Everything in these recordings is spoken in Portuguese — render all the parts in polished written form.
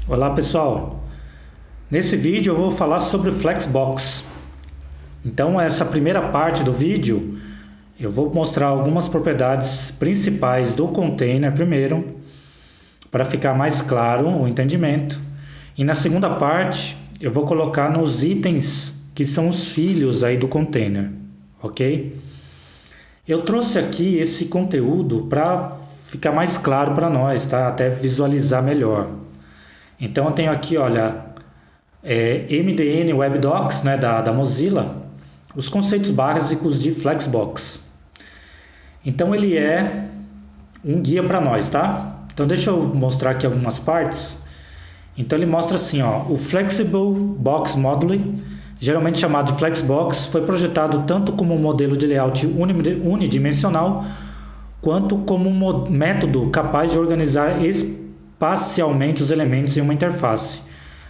Olá pessoal, nesse vídeo eu vou falar sobre o Flexbox. Então essa primeira parte do vídeo eu vou mostrar algumas propriedades principais do container primeiro, para ficar mais claro o entendimento. E na segunda parte eu vou colocar nos itens que são os filhos aí do container, ok? Eu trouxe aqui esse conteúdo para ficar mais claro para nós, tá? Até visualizar melhor. Então eu tenho aqui, olha, MDN Web Docs, né, da Mozilla, os conceitos básicos de Flexbox. Então ele é um guia para nós, tá? Então deixa eu mostrar aqui algumas partes. Então ele mostra assim, ó, o Flexible Box Module, geralmente chamado de Flexbox, foi projetado tanto como um modelo de layout unidimensional, quanto como um método capaz de organizar espacialmente os elementos em uma interface,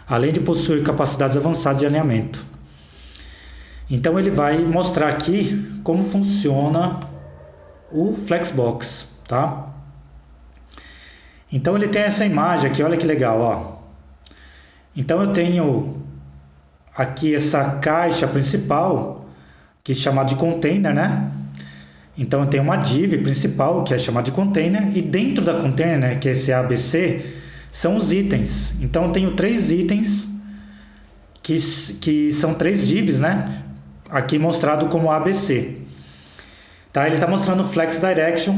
além de possuir capacidades avançadas de alinhamento. Então ele vai mostrar aqui como funciona o Flexbox, tá? Então ele tem essa imagem aqui, olha que legal, ó. Então eu tenho aqui essa caixa principal, que é chamada de container, né? Então eu tenho uma div principal, que é chamada de container, e dentro da container, que é esse ABC, são os itens. Então eu tenho três itens, que são três divs, né? Aqui mostrado como ABC. Tá? Ele está mostrando o Flex Direction,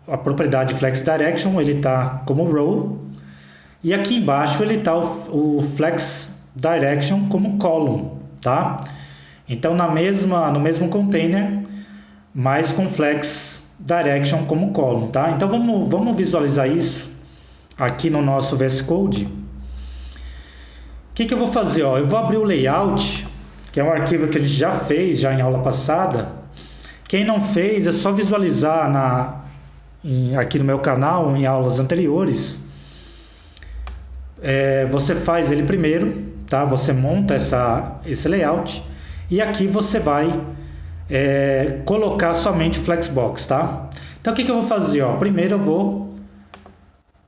a propriedade Flex Direction, ele está como row, e aqui embaixo ele está o Flex Direction como column, tá? Então no mesmo container, mas com Flex Direction como column, tá? Então vamos visualizar isso aqui no nosso VS Code. O que eu vou fazer? Ó? Eu vou abrir o layout, que é um arquivo que a gente já fez já em aula passada. Quem não fez é só visualizar aqui no meu canal, em aulas anteriores. Você faz ele primeiro, tá? Você monta esse layout e aqui você vai colocar somente o Flexbox, tá? Então o que eu vou fazer? Ó? Primeiro eu vou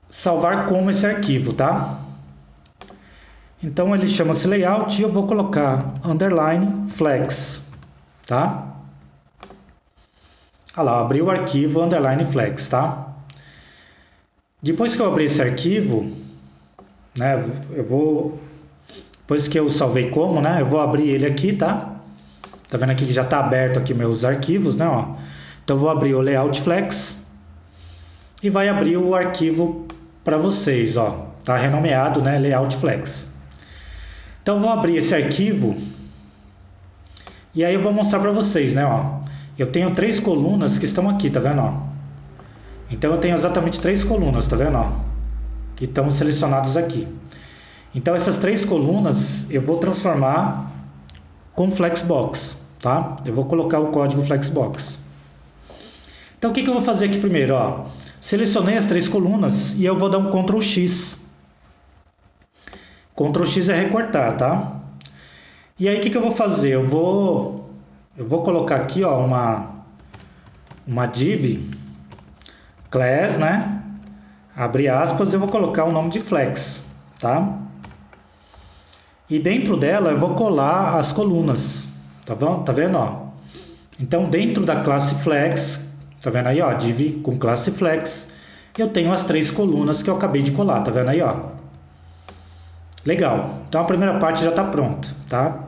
salvar como esse arquivo, tá? Então ele chama-se layout e eu vou colocar underline flex, tá? Olha lá, abri o arquivo underline flex, tá? Depois que eu abrir esse arquivo, né, depois que eu salvei como, né, eu vou abrir ele aqui, tá? Tá vendo aqui que já está aberto aqui meus arquivos, né, ó? Então eu vou abrir o layout flex e vai abrir o arquivo para vocês, ó. Tá renomeado, né, layout flex. Então eu vou abrir esse arquivo e aí eu vou mostrar para vocês, né, ó. Eu tenho três colunas que estão aqui, tá vendo, ó? Então eu tenho exatamente três colunas, tá vendo, ó? Que estão selecionadas aqui. Então essas três colunas eu vou transformar com Flexbox, tá? Eu vou colocar o código Flexbox. Então o que eu vou fazer aqui primeiro, ó? Selecionei as três colunas e eu vou dar um Ctrl X. Ctrl X é recortar, tá? E aí o que eu vou fazer? Eu vou colocar aqui, ó, uma div class, né? Abre aspas, eu vou colocar o nome de flex, tá? E dentro dela eu vou colar as colunas, tá bom? Tá vendo, ó? Então dentro da classe flex, tá vendo aí, ó, div com classe flex, eu tenho as três colunas que eu acabei de colar, tá vendo aí, ó? Legal. Então a primeira parte já está pronta, tá?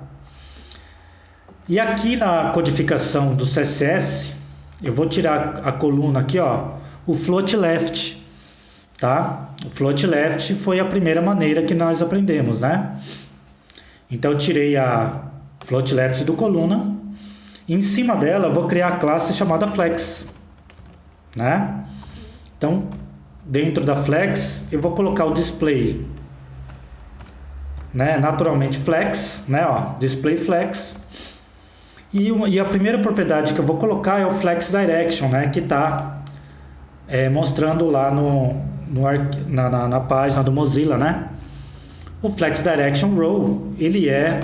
E aqui na codificação do CSS, eu vou tirar a coluna aqui, ó, o float left, tá? O float left foi a primeira maneira que nós aprendemos, né? Então eu tirei a float left do coluna e em cima dela eu vou criar a classe chamada flex, né? Então dentro da flex eu vou colocar o display, né? Naturalmente flex, né? Ó, display flex. E a primeira propriedade que eu vou colocar é o Flex Direction, né? Que está mostrando lá na página do Mozilla, né? O Flex Direction Row, ele é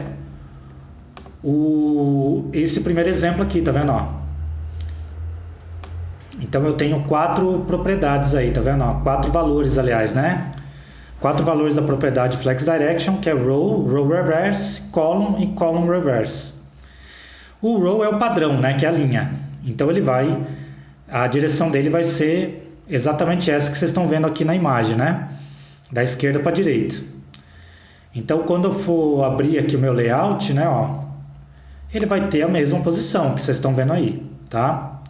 esse primeiro exemplo aqui, tá vendo? Ó? Então eu tenho quatro propriedades aí, tá vendo? Ó? Quatro valores, aliás, né? quatro valores da propriedade Flex Direction, que é row, row reverse, column e column reverse. O row é o padrão, né, que é a linha. Então a direção dele vai ser exatamente essa que vocês estão vendo aqui na imagem, né? Da esquerda para a direita. Então, quando eu for abrir aqui o meu layout, né, ó, ele vai ter a mesma posição que vocês estão vendo aí, tá?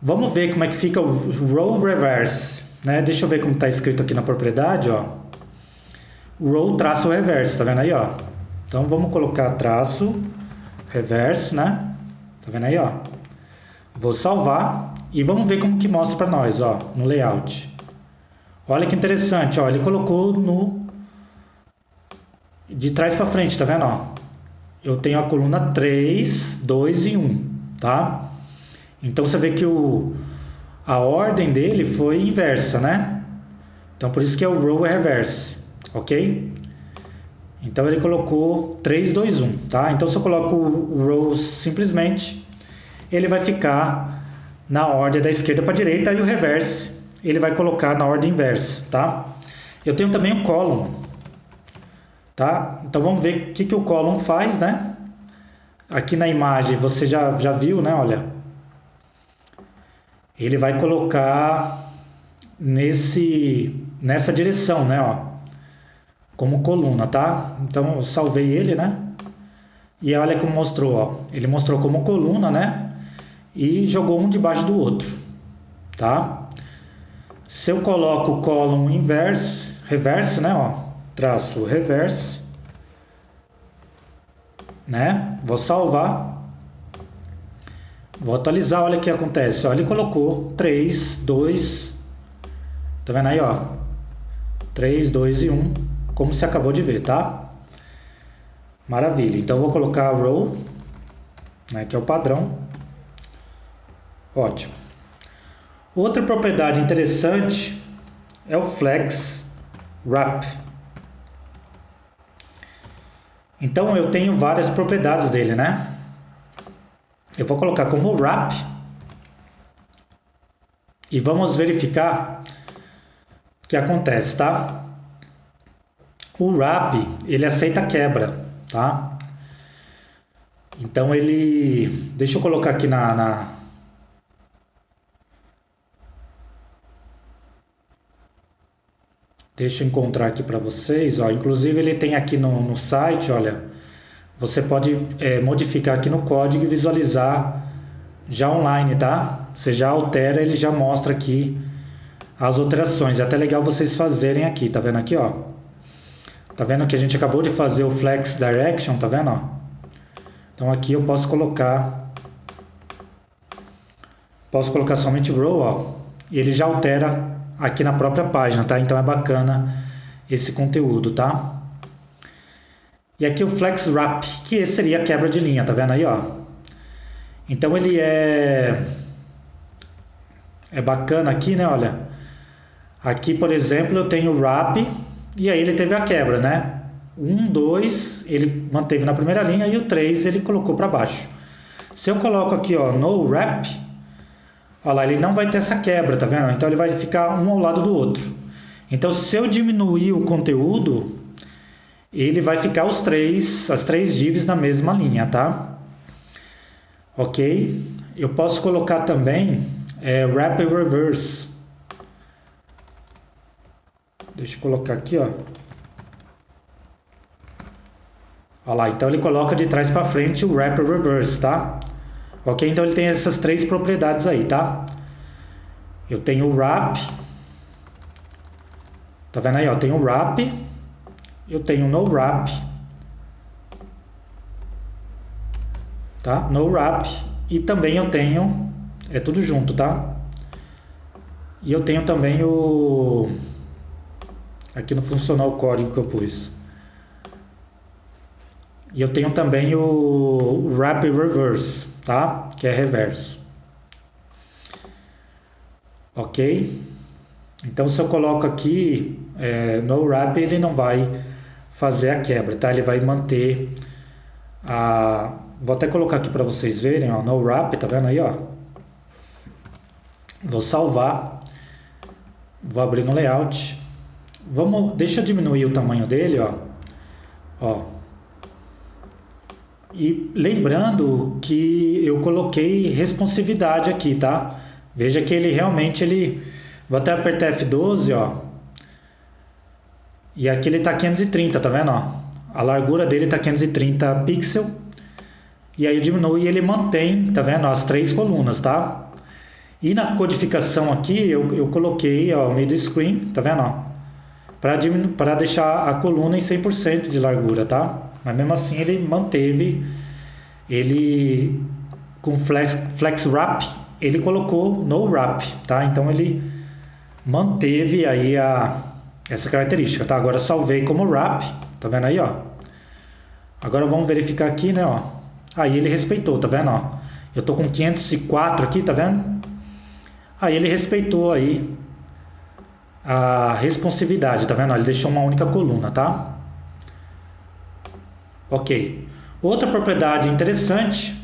Vamos ver como é que fica o row reverse, né? Deixa eu ver como está escrito aqui na propriedade, ó. Row traço reverse, tá vendo aí, ó? Então, vamos colocar traço reverse, né? Tá vendo aí, ó? Vou salvar e vamos ver como que mostra para nós, ó, no layout. Olha que interessante, ó, ele colocou de trás para frente, tá vendo, ó? Eu tenho a coluna 3, 2 e 1, tá? Então você vê que a ordem dele foi inversa, né? Então por isso que é o row reverse, ok? Então ele colocou 3, 2, 1, tá? Então se eu coloco o row simplesmente, ele vai ficar na ordem da esquerda para a direita, e o reverse ele vai colocar na ordem inversa, tá? Eu tenho também o column, tá? Então vamos ver o que o column faz, né? Aqui na imagem você já viu, né? Olha, ele vai colocar nessa direção, né? Ó, como coluna, tá? Então eu salvei ele, né? E olha como mostrou, ó. Ele mostrou como coluna, né? E jogou um debaixo do outro, tá? Se eu coloco o column reverse, né, ó, traço reverse, né? Vou salvar. Vou atualizar, olha o que acontece, ó, ele colocou 3, 2, tá vendo aí, ó? 3, 2 e 1, como você acabou de ver, tá? Maravilha. Então eu vou colocar row, né, que é o padrão. Ótimo. Outra propriedade interessante é o Flex Wrap. Então eu tenho várias propriedades dele, né? Eu vou colocar como Wrap e vamos verificar o que acontece, tá? O Wrap, ele aceita quebra, tá? Então deixa eu colocar aqui Deixa eu encontrar aqui para vocês, ó. Inclusive ele tem aqui no site, olha, você pode modificar aqui no código e visualizar já online, tá? Você já altera, ele já mostra aqui as alterações. É até legal vocês fazerem aqui, tá vendo aqui, ó? Tá vendo que a gente acabou de fazer o Flex Direction, tá vendo, ó? Então aqui eu posso colocar somente row, ó, e ele já altera aqui na própria página, tá? Então é bacana esse conteúdo, tá? E aqui o Flex Wrap, que seria a quebra de linha, tá vendo aí, ó? Então ele é bacana aqui, né? Olha, aqui por exemplo eu tenho o wrap e aí ele teve a quebra, né? 1, 2 ele manteve na primeira linha e o 3 ele colocou para baixo. Se eu coloco aqui, ó, no wrap, olha lá, ele não vai ter essa quebra, tá vendo? Então ele vai ficar um ao lado do outro. Então se eu diminuir o conteúdo, ele vai ficar as três divs na mesma linha, tá? Ok? Eu posso colocar também wrap e reverse. Deixa eu colocar aqui, ó. Olha lá, então ele coloca de trás para frente o wrap e reverse, tá? Ok? Então ele tem essas três propriedades aí, tá? Eu tenho o wrap. Tá vendo aí, ó? Tem o wrap. Eu tenho no wrap. Tá? No wrap. E também eu tenho... É tudo junto, tá? E eu tenho também aqui não funcionou o código que eu pus. E eu tenho também o wrap reverse, tá? Que é reverso. Ok? Então se eu coloco aqui no wrap, ele não vai fazer a quebra, tá? Ele vai manter a... Vou até colocar aqui para vocês verem, ó, no wrap, tá vendo aí, ó? Vou salvar. Vou abrir no layout. deixa eu diminuir o tamanho dele, ó. E lembrando que eu coloquei responsividade aqui, tá? Veja que ele realmente, vou até apertar F12, ó. E aqui ele tá 530, tá vendo, ó? A largura dele tá 530 pixels. E aí eu diminuo e ele mantém, tá vendo, as 3 colunas, tá? E na codificação aqui eu coloquei, ó, mid screen, tá vendo, ó? Para deixar a coluna em 100% de largura, tá? Mas mesmo assim ele manteve, ele com flex wrap, ele colocou no wrap, tá? Então ele manteve aí essa característica, tá? Agora eu salvei como wrap, tá vendo aí, ó? Agora vamos verificar aqui, né, ó? Aí ele respeitou, tá vendo, ó? Eu tô com 504 aqui, tá vendo? Aí ele respeitou aí a responsividade, tá vendo? Ele deixou uma única coluna, tá? Ok. Outra propriedade interessante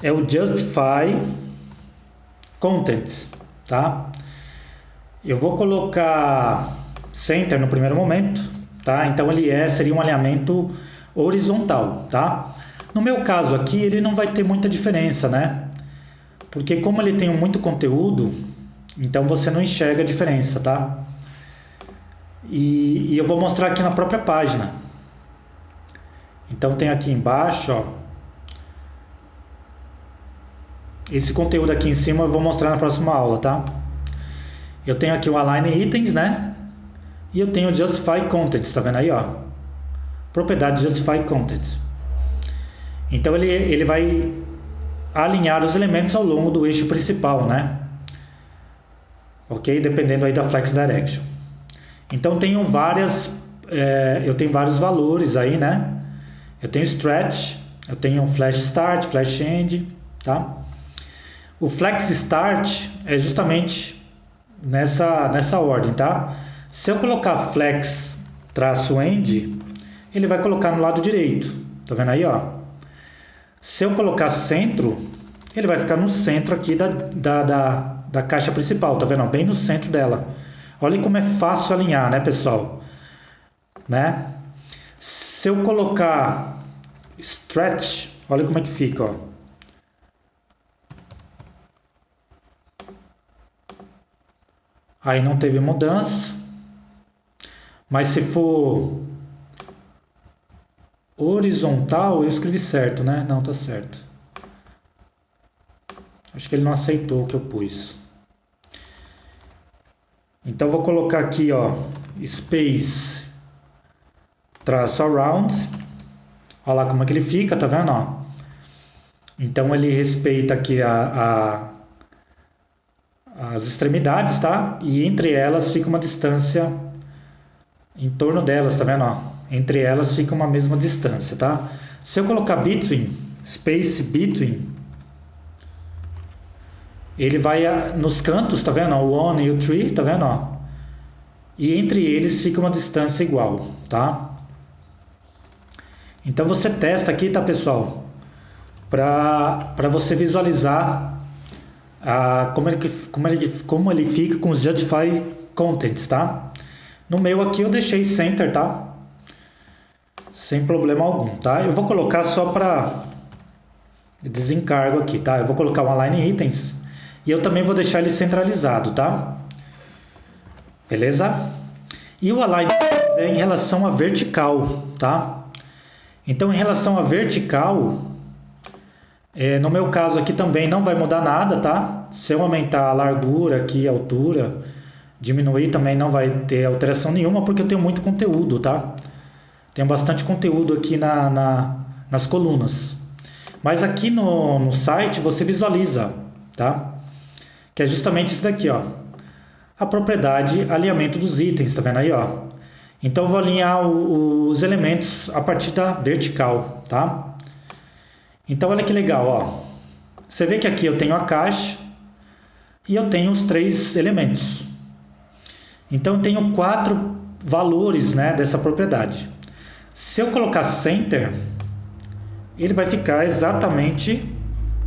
é o Justify Content, tá? Eu vou colocar Center no primeiro momento, tá? Então ele seria um alinhamento horizontal, tá? No meu caso aqui ele não vai ter muita diferença, né? Porque como ele tem muito conteúdo, então você não enxerga a diferença, tá? E eu vou mostrar aqui na própria página. Então tem aqui embaixo, ó. Esse conteúdo aqui em cima eu vou mostrar na próxima aula, tá? Eu tenho aqui o Align Items, né? E eu tenho o Justify Contents, tá vendo aí, ó? Propriedade Justify Contents. Então ele vai alinhar os elementos ao longo do eixo principal, né? Ok? Dependendo aí da Flex Direction. Então eu tenho vários valores aí, né? Eu tenho Stretch, eu tenho Flash Start, Flash End, tá? O Flex Start é justamente nessa ordem, tá? Se eu colocar Flex traço End, ele vai colocar no lado direito, tá vendo aí, ó? Se eu colocar centro, ele vai ficar no centro aqui da caixa principal, tá vendo? Bem no centro dela. Olha como é fácil alinhar, né, pessoal? Né? Se eu colocar Stretch, olha como é que fica, ó. Aí não teve mudança. Mas se for horizontal, eu escrevi certo, né? Não, tá certo. Acho que ele não aceitou o que eu pus. Então vou colocar aqui, ó, space traço around. Olha lá como é que ele fica, tá vendo, ó? Então ele respeita aqui as extremidades, tá? E entre elas fica uma distância em torno delas, tá vendo, ó? Entre elas fica uma mesma distância, tá? Se eu colocar between, space between, ele vai nos cantos, tá vendo? O one e o three, tá vendo, ó? E entre eles fica uma distância igual, tá? Então você testa aqui, tá, pessoal? Para você visualizar como ele fica com os Justify Contents, tá? No meu aqui eu deixei Center, tá? Sem problema algum, tá? Eu vou colocar só para desencargo aqui, tá? Eu vou colocar um Align Items e eu também vou deixar ele centralizado, tá? Beleza? E o Align Items é em relação à vertical, tá? Então, em relação à vertical, no meu caso aqui também não vai mudar nada, tá? Se eu aumentar a largura aqui, a altura, diminuir também não vai ter alteração nenhuma, porque eu tenho muito conteúdo, tá? Tenho bastante conteúdo aqui nas colunas. Mas aqui no site você visualiza, tá? Que é justamente isso daqui, ó. A propriedade alinhamento dos itens, tá vendo aí, ó? Então eu vou alinhar os elementos a partir da vertical, tá? Então olha que legal, ó. Você vê que aqui eu tenho a caixa e eu tenho os 3 elementos. Então eu tenho 4 valores, né, dessa propriedade. Se eu colocar Center, ele vai ficar exatamente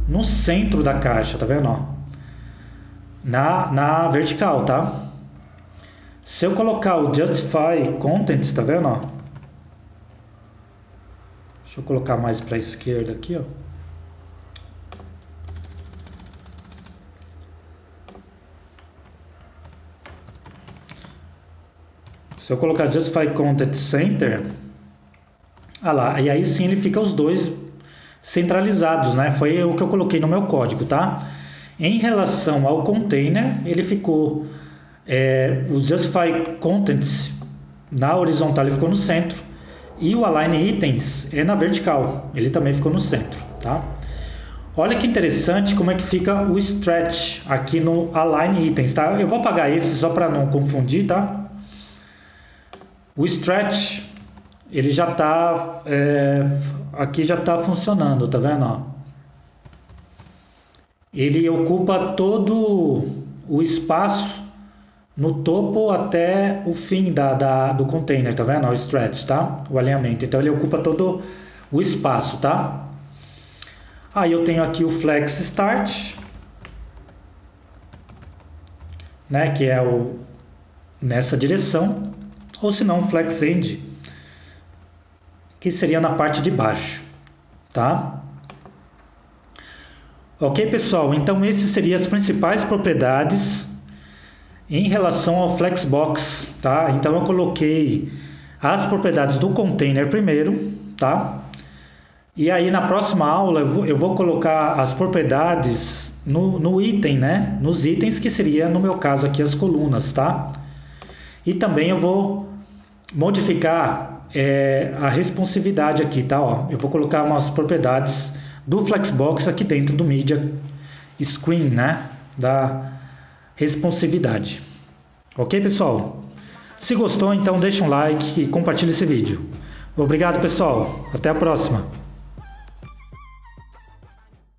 no centro da caixa, tá vendo, ó? Na vertical, tá? Se eu colocar o Justify Content, tá vendo? Ó? Deixa eu colocar mais para a esquerda aqui, ó. Se eu colocar Justify Content Center, ah lá, e aí sim ele fica os dois centralizados, né? Foi o que eu coloquei no meu código, tá? Em relação ao container, ele ficou o Justify Content na horizontal ele ficou no centro e o Align Items é na vertical, ele também ficou no centro, tá? Olha que interessante como é que fica o Stretch aqui no Align Items, tá? Eu vou apagar esse só para não confundir, tá? O Stretch ele já está aqui já está funcionando, tá vendo? Ó? Ele ocupa todo o espaço no topo até o fim do container, tá vendo? O stretch, tá? O alinhamento. Então ele ocupa todo o espaço, tá? Aí eu tenho aqui o Flex Start, né? Que é nessa direção, ou se não, Flex End, que seria na parte de baixo, tá? Ok, pessoal? Então essas seriam as principais propriedades em relação ao Flexbox, tá? Então eu coloquei as propriedades do container primeiro, tá? E aí na próxima aula eu vou colocar as propriedades no item, né? Nos itens que seria, no meu caso aqui, as colunas, tá? E também eu vou modificar a responsividade aqui, tá? Ó, eu vou colocar umas propriedades do Flexbox aqui dentro do Media Screen, né? Da responsividade. Ok, pessoal? Se gostou, então deixa um like e compartilhe esse vídeo. Obrigado, pessoal. Até a próxima.